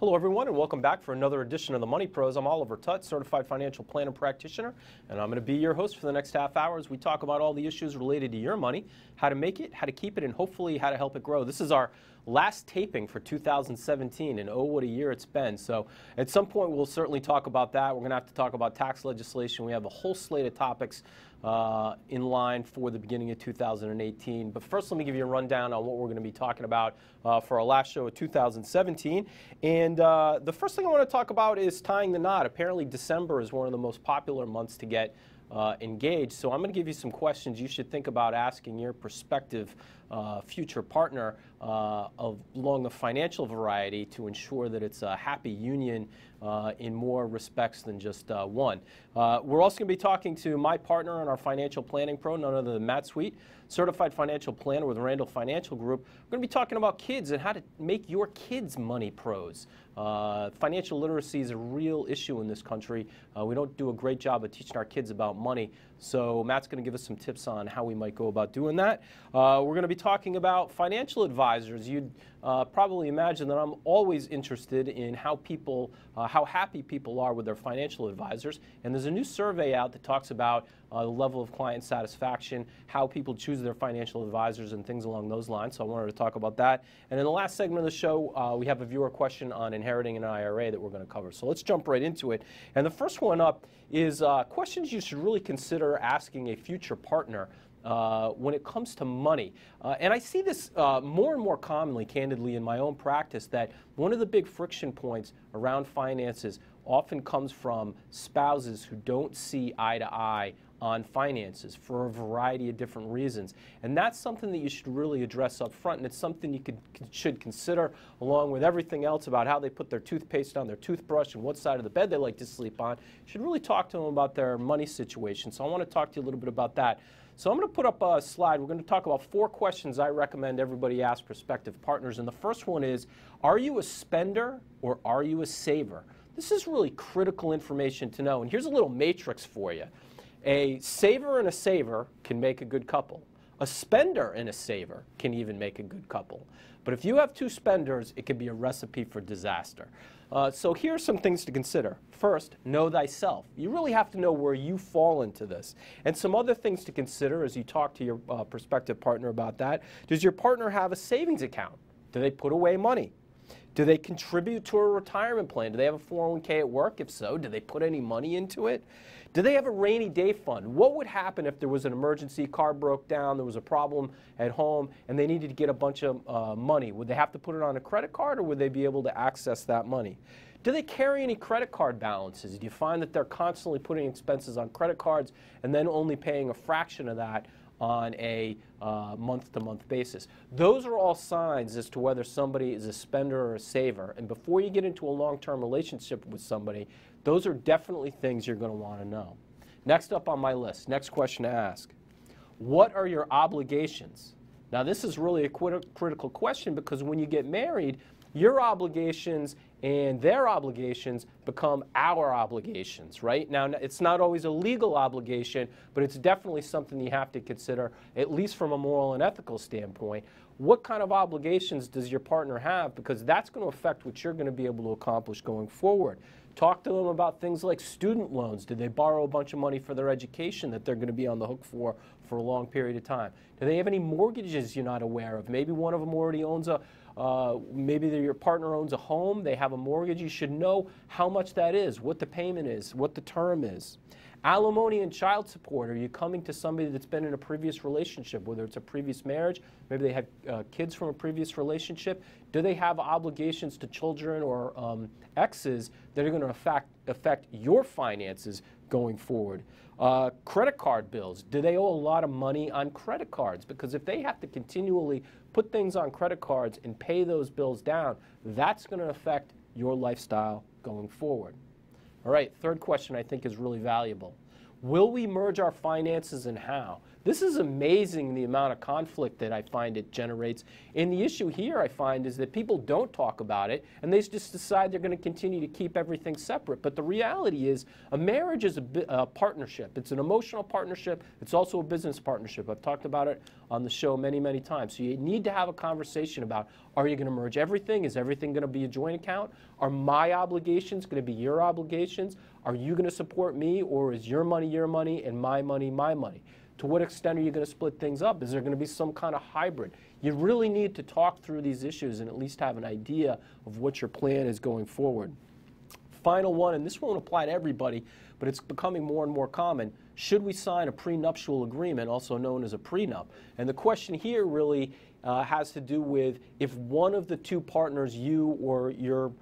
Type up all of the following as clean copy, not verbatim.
Hello everyone and welcome back for another edition of the Money Pros. I'm Oliver Tutt, Certified Financial Planner Practitioner, and I'm going to be your host for the next half hour as we talk about all the issues related to your money, how to make it, how to keep it, and hopefully how to help it grow. This is our last taping for 2017, and oh, what a year it's been. So at some point we'll certainly talk about that. We're going to have to talk about tax legislation. We have a whole slate of topics in line for the beginning of 2018. But first, let me give you a rundown on what we're going to be talking about for our last show of 2017. And the first thing I want to talk about is tying the knot. Apparently, December is one of the most popular months to get engaged. So I'm going to give you some questions you should think about asking your prospective future partner along the financial variety to ensure that it's a happy union in more respects than just one. We're also going to be talking to my partner on our financial planning pro, none other than Matt Sweet, Certified Financial Planner with Randall Financial Group. We're going to be talking about kids and how to make your kids money pros. Financial literacy is a real issue in this country. We don't do a great job of teaching our kids about money. So Matt's going to give us some tips on how we might go about doing that. We're going to be talking about financial advisors. You'd probably imagine that I'm always interested in how happy people are with their financial advisors. And there's a new survey out that talks about the level of client satisfaction, how people choose their financial advisors, and things along those lines. So I wanted to talk about that. And in the last segment of the show, we have a viewer question on inheriting an IRA that we're going to cover. So let's jump right into it. And the first one up is questions you should really consider asking a future partner when it comes to money. And I see this more and more commonly, candidly, in my own practice, that one of the big friction points around finances often comes from spouses who don't see eye to eye on finances for a variety of different reasons. And that's something that you should really address up front, and it's something you should consider along with everything else about how they put their toothpaste on their toothbrush and what side of the bed they like to sleep on. You should really talk to them about their money situation. So I want to talk to you a little bit about that. So I'm going to put up a slide. We're going to talk about 4 questions I recommend everybody ask prospective partners. And the first one is, are you a spender or are you a saver? This is really critical information to know. And here's a little matrix for you. A saver and a saver can make a good couple. A spender and a saver can even make a good couple. But if you have 2 spenders, it can be a recipe for disaster. So here are some things to consider. First, know thyself. You really have to know where you fall into this. And some other things to consider as you talk to your prospective partner about that. Does your partner have a savings account? Do they put away money? Do they contribute to a retirement plan? Do they have a 401k at work? If so, do they put any money into it? Do they have a rainy day fund? What would happen if there was an emergency, car broke down, there was a problem at home, and they needed to get a bunch of money? Would they have to put it on a credit card, or would they be able to access that money? Do they carry any credit card balances? Do you find that they're constantly putting expenses on credit cards and then only paying a fraction of that on a month-to-month basis? Those are all signs as to whether somebody is a spender or a saver. And before you get into a long-term relationship with somebody, those are definitely things you're going to want to know. Next up on my list, next question to ask. What are your obligations? Now, this is really a critical question because when you get married, your obligations and their obligations become our obligations, right? Now, it's not always a legal obligation, but it's definitely something you have to consider, at least from a moral and ethical standpoint. What kind of obligations does your partner have? Because that's going to affect what you're going to be able to accomplish going forward. Talk to them about things like student loans. Did they borrow a bunch of money for their education that they're going to be on the hook for a long period of time? Do they have any mortgages you're not aware of? Maybe one of them already owns maybe your partner owns a home, they have a mortgage. You should know how much that is, what the payment is, what the term is. Alimony and child support. Are you coming to somebody that's been in a previous relationship, whether it's a previous marriage, maybe they have kids from a previous relationship? Do they have obligations to children or exes that are going to affect your finances going forward? Credit card bills. Do they owe a lot of money on credit cards? Because if they have to continually put things on credit cards and pay those bills down, that's going to affect your lifestyle going forward. All right, third question I think is really valuable. Will we merge our finances and how? This is amazing, the amount of conflict that I find it generates. And the issue here I find is that people don't talk about it, and they just decide they're going to continue to keep everything separate. But the reality is a marriage is a partnership. It's an emotional partnership. It's also a business partnership. I've talked about it on the show many, many times. So you need to have a conversation about, are you going to merge everything? Is everything going to be a joint account? Are my obligations going to be your obligations? Are you going to support me, or is your money and my money my money? To what extent are you going to split things up? Is there going to be some kind of hybrid? You really need to talk through these issues and at least have an idea of what your plan is going forward. Final one, and this won't apply to everybody, but it's becoming more and more common. Should we sign a prenuptial agreement, also known as a prenup? And the question here really has to do with if one of the two partners, you or your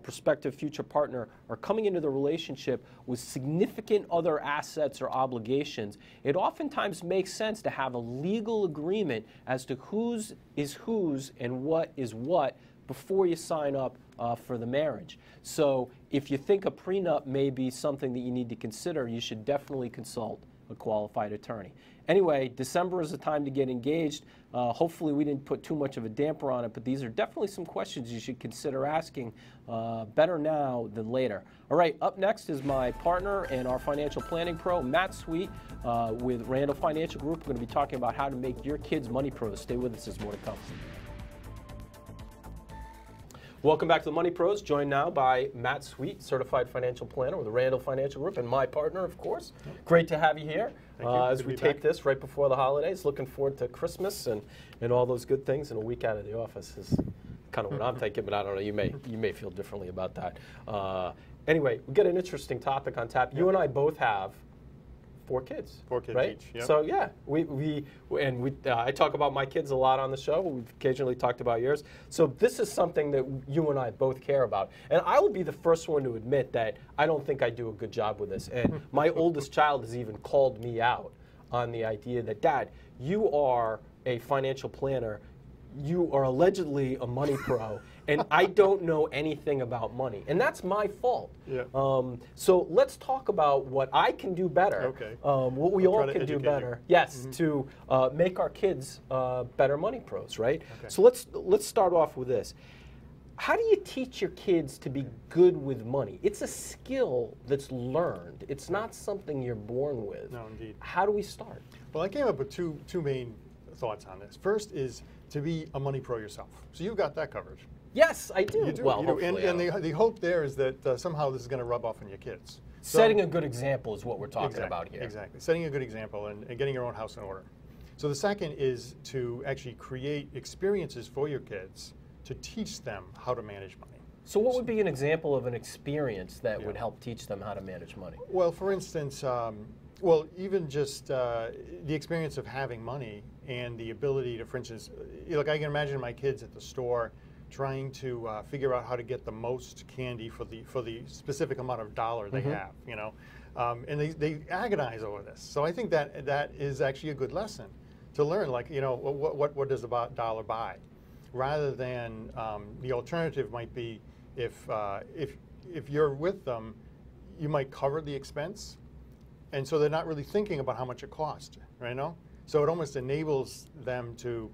prospective future partner, are coming into the relationship with significant other assets or obligations, it oftentimes makes sense to have a legal agreement as to whose is whose and what is what before you sign up for the marriage. So if you think a prenup may be something that you need to consider, you should definitely consult a qualified attorney. Anyway, December is the time to get engaged. Hopefully we didn't put too much of a damper on it, but these are definitely some questions you should consider asking better now than later. All right, up next is my partner and our financial planning pro, Matt Sweet, with Randall Financial Group. We're going to be talking about how to make your kids money pros. Stay with us, there's more to come. Welcome back to the Money Pros, joined now by Matt Sweet, Certified Financial Planner with the Randall Financial Group, and my partner, of course. Great to have you here as we tape this right before the holidays. Looking forward to Christmas and all those good things, and a week out of the office is kind of what I'm thinking, but I don't know, you may feel differently about that. Anyway, we got an interesting topic on tap. You and I both have 4 kids. 4 kids right? each. Yep. So yeah, I talk about my kids a lot on the show. We've occasionally talked about yours. So this is something that you and I both care about. And I will be the first one to admit that I don't think I do a good job with this. And my oldest child has even called me out on the idea that, Dad, you are a financial planner. You are allegedly a money pro, and I don't know anything about money. And that's my fault. Yeah. So let's talk about what I can do better, okay. What we all can do better, yes, to make our kids better money pros, right? Okay. So let's start off with this. How do you teach your kids to be good with money? It's a skill that's learned. It's not something you're born with. No, indeed. How do we start? Well, I came up with two main thoughts on this. First is to be a money pro yourself. So you've got that covered. Yes, I do. You do. Well, you do. And the hope there is that somehow this is going to rub off on your kids. Setting a good example is what we're talking about here. Exactly. Setting a good example and getting your own house in order. So the second is to actually create experiences for your kids to teach them how to manage money. So what would be an example of an experience that would help teach them how to manage money? Well, for instance, even just the experience of having money and the ability to, for instance, like I can imagine my kids at the store trying to figure out how to get the most candy for the specific amount of dollar they have, you know, and they agonize over this. So I think that is actually a good lesson to learn, like, you know, what does a dollar buy, rather than the alternative might be if you're with them, you might cover the expense, and so they're not really thinking about how much it costs, right? No? So it almost enables them to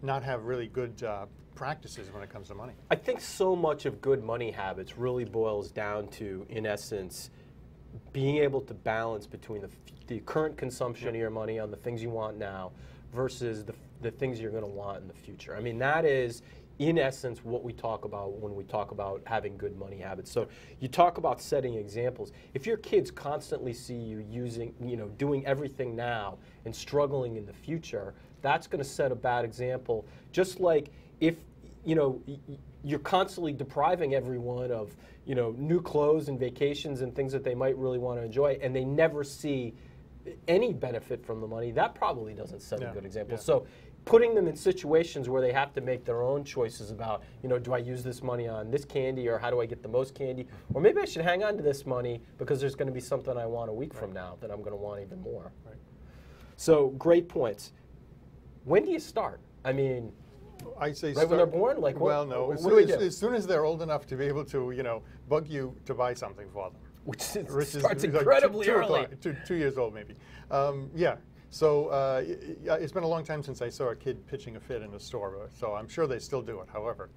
not have really good practices when it comes to money. I think so much of good money habits really boils down to, in essence, being able to balance between the current consumption of your money on the things you want now versus the things you're going to want in the future. I mean, that is, in essence, what we talk about when we talk about having good money habits. So you talk about setting examples. If your kids constantly see you doing everything now and struggling in the future, that's going to set a bad example. Just like if, you're constantly depriving everyone of, new clothes and vacations and things that they might really want to enjoy, and they never see any benefit from the money, that probably doesn't set a good example. So putting them in situations where they have to make their own choices about, do I use this money on this candy, or how do I get the most candy? Or maybe I should hang on to this money because there's going to be something I want a week from now that I'm going to want even more. Right. So great points. When do you start? I mean, I say right when they're born? Like, well, no. What do we do? As soon as they're old enough to be able to, bug you to buy something for them. which Starts starts incredibly early. 2 years old, maybe. Yeah. So it's been a long time since I saw a kid pitching a fit in a store, so I'm sure they still do it. However,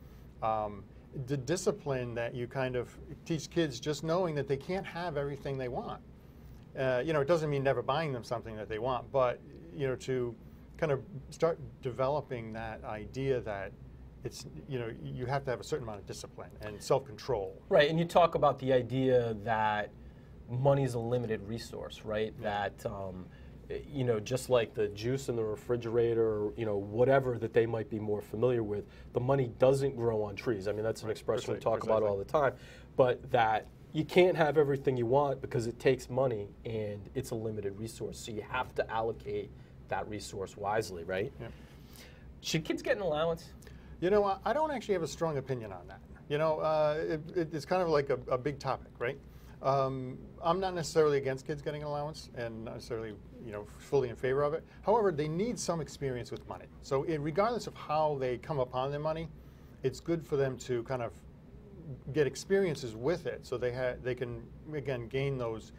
the discipline that you kind of teach kids, just knowing that they can't have everything they want. It doesn't mean never buying them something that they want, but to kind of start developing that idea that it's you have to have a certain amount of discipline and self-control. Right, and you talk about the idea that money is a limited resource, right? Yeah. That just like the juice in the refrigerator, whatever that they might be more familiar with, the money doesn't grow on trees. I mean, that's an expression we talk about all the time, but that you can't have everything you want because it takes money and it's a limited resource. So you have to allocate that resource wisely, right? Yeah. Should kids get an allowance? I don't actually have a strong opinion on that. It's kind of like a big topic, right? I'm not necessarily against kids getting an allowance and not necessarily fully in favor of it. However, they need some experience with money. So regardless of how they come upon their money, it's good for them to kind of get experiences with it so they can, again, gain those,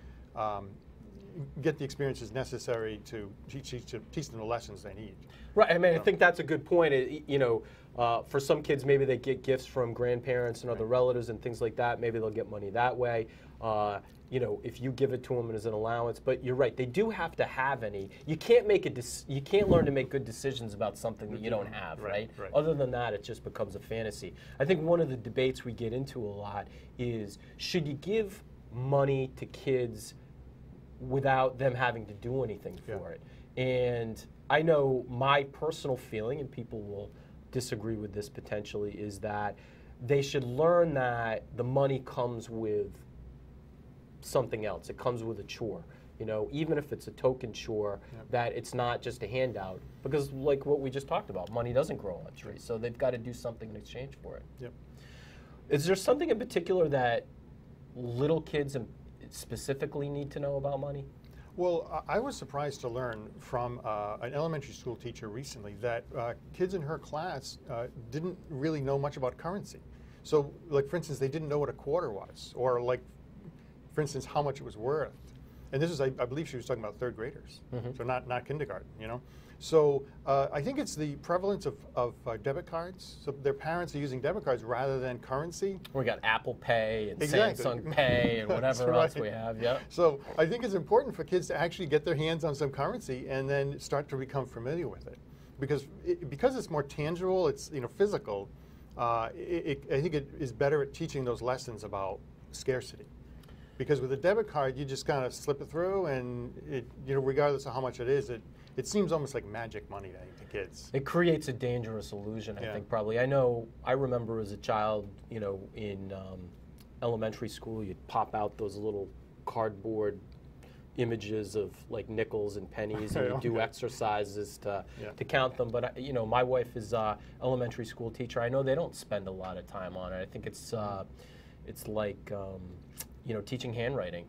get the experiences necessary to teach them the lessons they need. Right, I mean, I think that's a good point. For some kids, maybe they get gifts from grandparents and other relatives and things like that. Maybe they'll get money that way. If you give it to them as an allowance, but you're right, they do have to have any. You can't you can't learn to make good decisions about something that you don't have, right? Other than that, it just becomes a fantasy. I think one of the debates we get into a lot is, should you give money to kids without them having to do anything for it? And I know my personal feeling, and people will disagree with this potentially, is that they should learn that the money comes with something else. It comes with a chore. Even if it's a token chore, that it's not just a handout. Because like what we just talked about, money doesn't grow on trees, so they've got to do something in exchange for it. Yep. Is there something in particular that little kids specifically need to know about money? Well, I was surprised to learn from an elementary school teacher recently that kids in her class didn't really know much about currency. So, like, for instance, they didn't know what a quarter was, or like, for instance, how much it was worth. And this is, I believe she was talking about third graders, so not kindergarten, So I think it's the prevalence of debit cards. So their parents are using debit cards rather than currency. We got Apple Pay and Samsung Pay and whatever else we have. Yeah. So I think it's important for kids to actually get their hands on some currency and then start to become familiar with it, because it's more tangible. It's physical. I think it is better at teaching those lessons about scarcity. Because with a debit card, you just kind of slip it through, and regardless of how much it is, it seems almost like magic money to kids. It creates a dangerous illusion, I think, probably. I remember as a child, in elementary school, you'd pop out those little cardboard images of like nickels and pennies, and you do exercises to count them. But my wife is an elementary school teacher. I know they don't spend a lot of time on it. I think it's like teaching handwriting,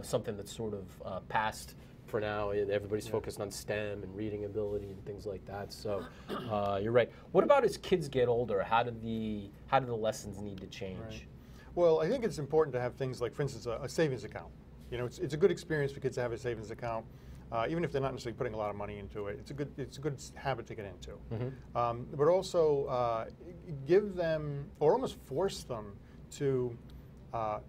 something that's sort of past for now. Everybody's focused on STEM and reading ability and things like that. So you're right. What about as kids get older? How do the lessons need to change? Right. Well, I think it's important to have things like, for instance, a savings account. It's a good experience for kids to have a savings account, even if they're not necessarily putting a lot of money into it. It's a good habit to get into. But also give them, or almost force them to have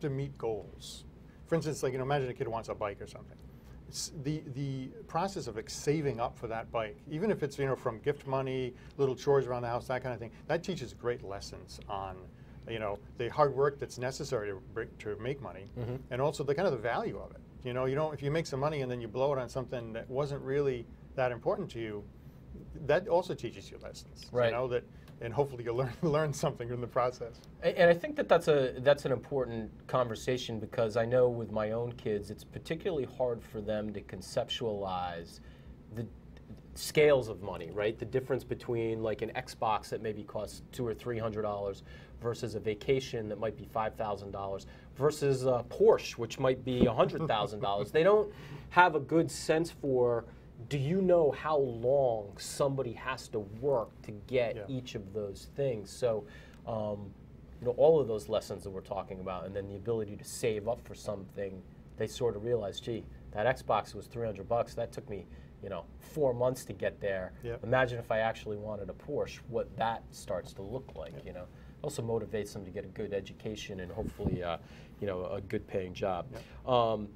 to meet goals. For instance, like imagine a kid wants a bike or something. The process of saving up for that bike, even if it's from gift money, little chores around the house, that kind of thing, that teaches great lessons on the hard work that's necessary to make money, and also the kind of the value of it. If you make some money and then you blow it on something that wasn't really that important to you, that also teaches you lessons. Right. And hopefully you'll learn something in the process. And I think that's an important conversation, because I know with my own kids, it's particularly hard for them to conceptualize the scales of money, right? The difference between like an Xbox that maybe costs $200 or $300 versus a vacation that might be $5,000 versus a Porsche, which might be $100,000. They don't have a good sense for, do you know how long somebody has to work to get each of those things? So all of those lessons that we're talking about, and then the ability to save up for something, they sort of realize, gee, that Xbox was $300. That took me, 4 months to get there. Yep. Imagine if I actually wanted a Porsche, what that starts to look like. Yep. Also motivates them to get a good education and hopefully, a good paying job. Yep.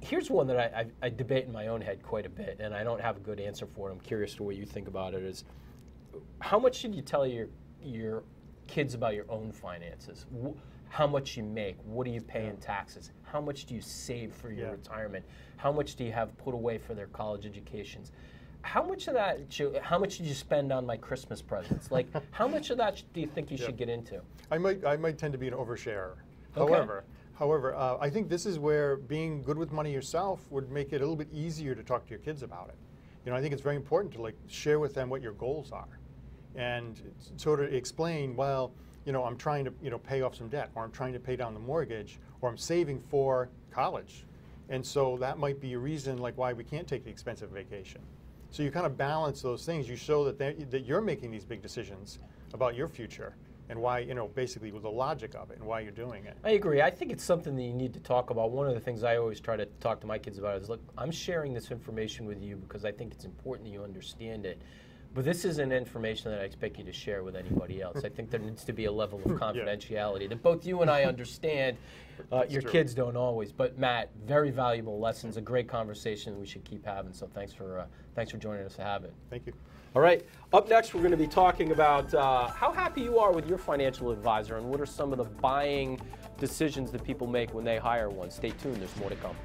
Here's one that I debate in my own head quite a bit, and I don't have a good answer for it. I'm curious to what you think about it. Is how much should you tell your kids about your own finances? How much you make? What do you pay in taxes? How much do you save for your retirement? How much do you have put away for their college educations? How much of that? How much did you spend on my Christmas presents? Like, how much of that do you think you should get into? I might tend to be an oversharer. Okay. However, I think this is where being good with money yourself would make it a little bit easier to talk to your kids about it. I think it's very important to share with them what your goals are, and sort of explain. Well, I'm trying to pay off some debt, or I'm trying to pay down the mortgage, or I'm saving for college, and so that might be a reason why we can't take the expensive vacation. So you kind of balance those things. You show that you're making these big decisions about your future, and why, basically with the logic of it and why you're doing it. I agree. I think it's something that you need to talk about. One of the things I always try to talk to my kids about is, look, I'm sharing this information with you because I think it's important that you understand it. But this isn't information that I expect you to share with anybody else. I think there needs to be a level of confidentiality that both you and I understand. Your kids don't always. But Matt, very valuable lessons, a great conversation we should keep having. So thanks for joining us to have it. Thank you. All right. Up next, we're going to be talking about how happy you are with your financial advisor and what are some of the buying decisions that people make when they hire one. Stay tuned. There's more to come.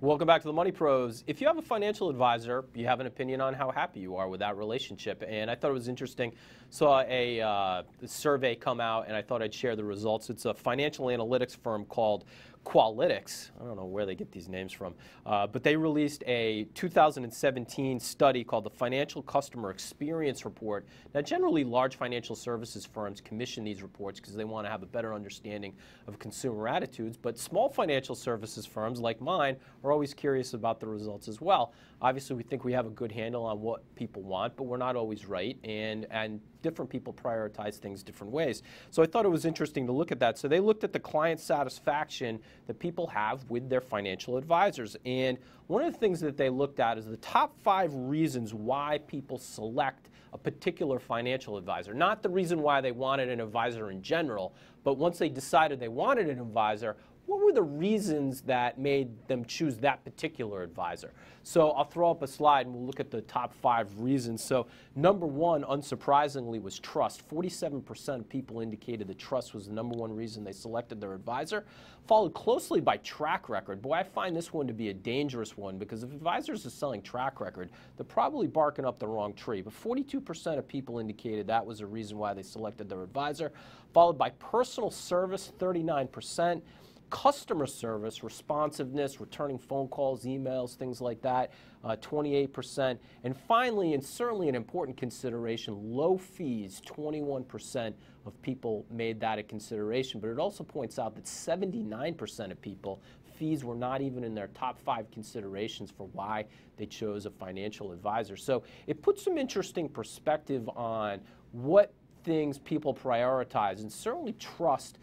Welcome back to the Money Pros. If you have a financial advisor, you have an opinion on how happy you are with that relationship. And I thought it was interesting. Saw a survey come out, and I thought I'd share the results. It's a financial analytics firm called Qualitics. I don't know where they get these names from, but they released a 2017 study called the Financial Customer Experience Report. Now, generally, large financial services firms commission these reports because they want to have a better understanding of consumer attitudes, but small financial services firms like mine are always curious about the results as well. Obviously, we think we have a good handle on what people want, but we're not always right, and different people prioritize things different ways. So I thought it was interesting to look at that. So they looked at the client satisfaction that people have with their financial advisors. And one of the things that they looked at is the top 5 reasons why people select a particular financial advisor. Not the reason why they wanted an advisor in general, but once they decided they wanted an advisor, what were the reasons that made them choose that particular advisor? So I'll throw up a slide and we'll look at the top 5 reasons. So number 1, unsurprisingly, was trust. 47% of people indicated that trust was the number 1 reason they selected their advisor, followed closely by track record. Boy, I find this one to be a dangerous one because if advisors are selling track record, they're probably barking up the wrong tree. But 42% of people indicated that was a reason why they selected their advisor, followed by personal service, 39%. Customer service, responsiveness, returning phone calls, emails, things like that, 28%. And finally, and certainly an important consideration, low fees, 21% of people made that a consideration. But it also points out that 79% of people, fees were not even in their top 5 considerations for why they chose a financial advisor. So it puts some interesting perspective on what things people prioritize, and certainly trust,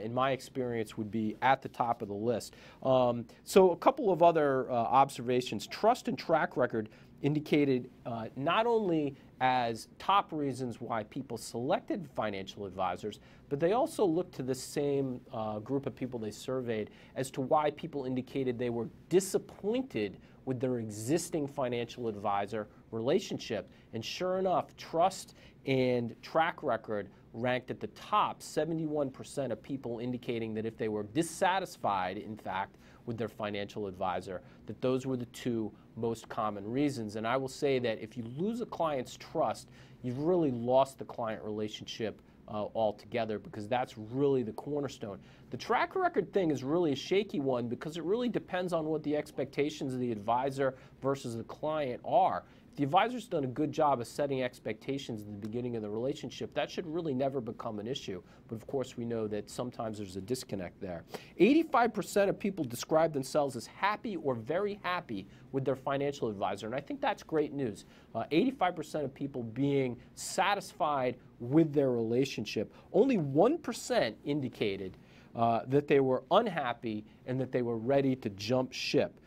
in my experience, would be at the top of the list. So a couple of other observations. Trust and track record indicated not only as top reasons why people selected financial advisors, but they also looked to the same group of people they surveyed as to why people indicated they were disappointed with their existing financial advisor relationship. And sure enough, trust and track record ranked at the top, 71% of people indicating that if they were dissatisfied, in fact, with their financial advisor, that those were the 2 most common reasons. And I will say that if you lose a client's trust, you've really lost the client relationship altogether, because that's really the cornerstone. The track record thing is really a shaky one because it really depends on what the expectations of the advisor versus the client are. if the advisor's done a good job of setting expectations in the beginning of the relationship, that should really never become an issue. But of course, we know that sometimes there's a disconnect there. 85% of people describe themselves as happy or very happy with their financial advisor, and I think that's great news. 85% of people being satisfied with their relationship. Only 1% indicated that they were unhappy and that they were ready to jump ship.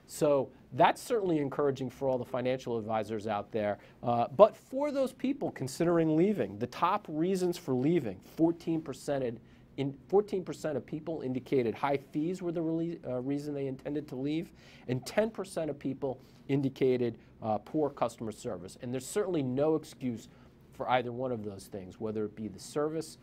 So that's certainly encouraging for all the financial advisors out there. But for those people considering leaving, the top reasons for leaving, 14% of people indicated high fees were the reason they intended to leave, and 10% of people indicated poor customer service. And there's certainly no excuse for either one of those things, whether it be the service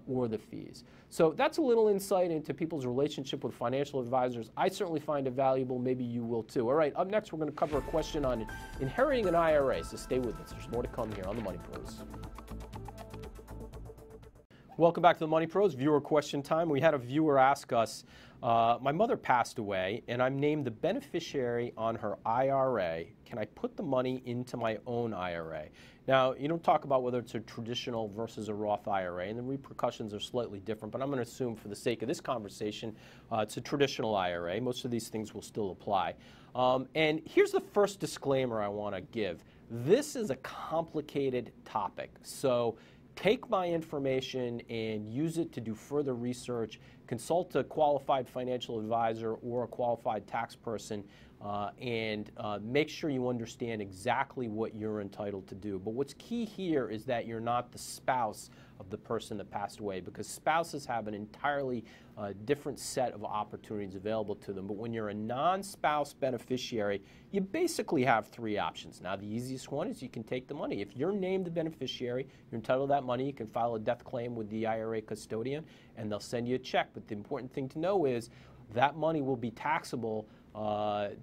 or the fees. So that's a little insight into people's relationship with financial advisors. I certainly find it valuable. Maybe you will too. All right, up next we're going to cover a question on inheriting an IRA, so stay with us. There's more to come here on The Money Pros. Welcome back to The Money Pros, viewer question time. We had a viewer ask us, my mother passed away and I'm named the beneficiary on her IRA. Can I put the money into my own IRA? Now, you don't talk about whether it's a traditional versus a Roth IRA, and the repercussions are slightly different, but I'm going to assume for the sake of this conversation, it's a traditional IRA. Most of these things will still apply. And here's the first disclaimer I want to give. This is a complicated topic, so take my information and use it to do further research. Consult a qualified financial advisor or a qualified tax person and make sure you understand exactly what you're entitled to do. But what's key here is that you're not the spouse of the person that passed away, because spouses have an entirely different set of opportunities available to them. But when you're a non-spouse beneficiary, you basically have three options. Now, the easiest one is you can take the money. If you're named the beneficiary, you're entitled to that money, you can file a death claim with the IRA custodian, and they'll send you a check. But the important thing to know is that money will be taxable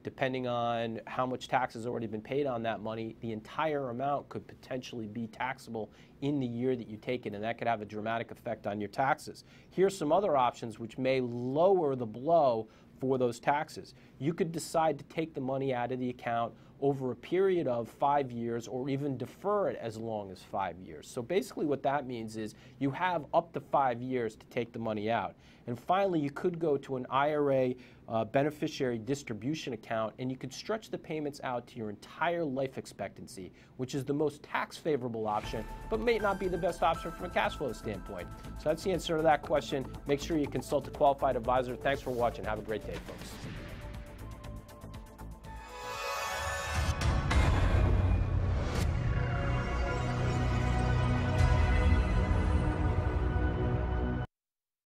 depending on how much tax has already been paid on that money. The entire amount could potentially be taxable in the year that you take it, and that could have a dramatic effect on your taxes. Here's some other options which may lower the blow for those taxes. You could decide to take the money out of the account over a period of 5 years, or even defer it as long as 5 years. So basically what that means is you have up to 5 years to take the money out. And finally, you could go to an IRA beneficiary distribution account, and you could stretch the payments out to your entire life expectancy, which is the most tax favorable option, but may not be the best option from a cash flow standpoint. So that's the answer to that question. Make sure you consult a qualified advisor. Thanks for watching. Have a great day, folks.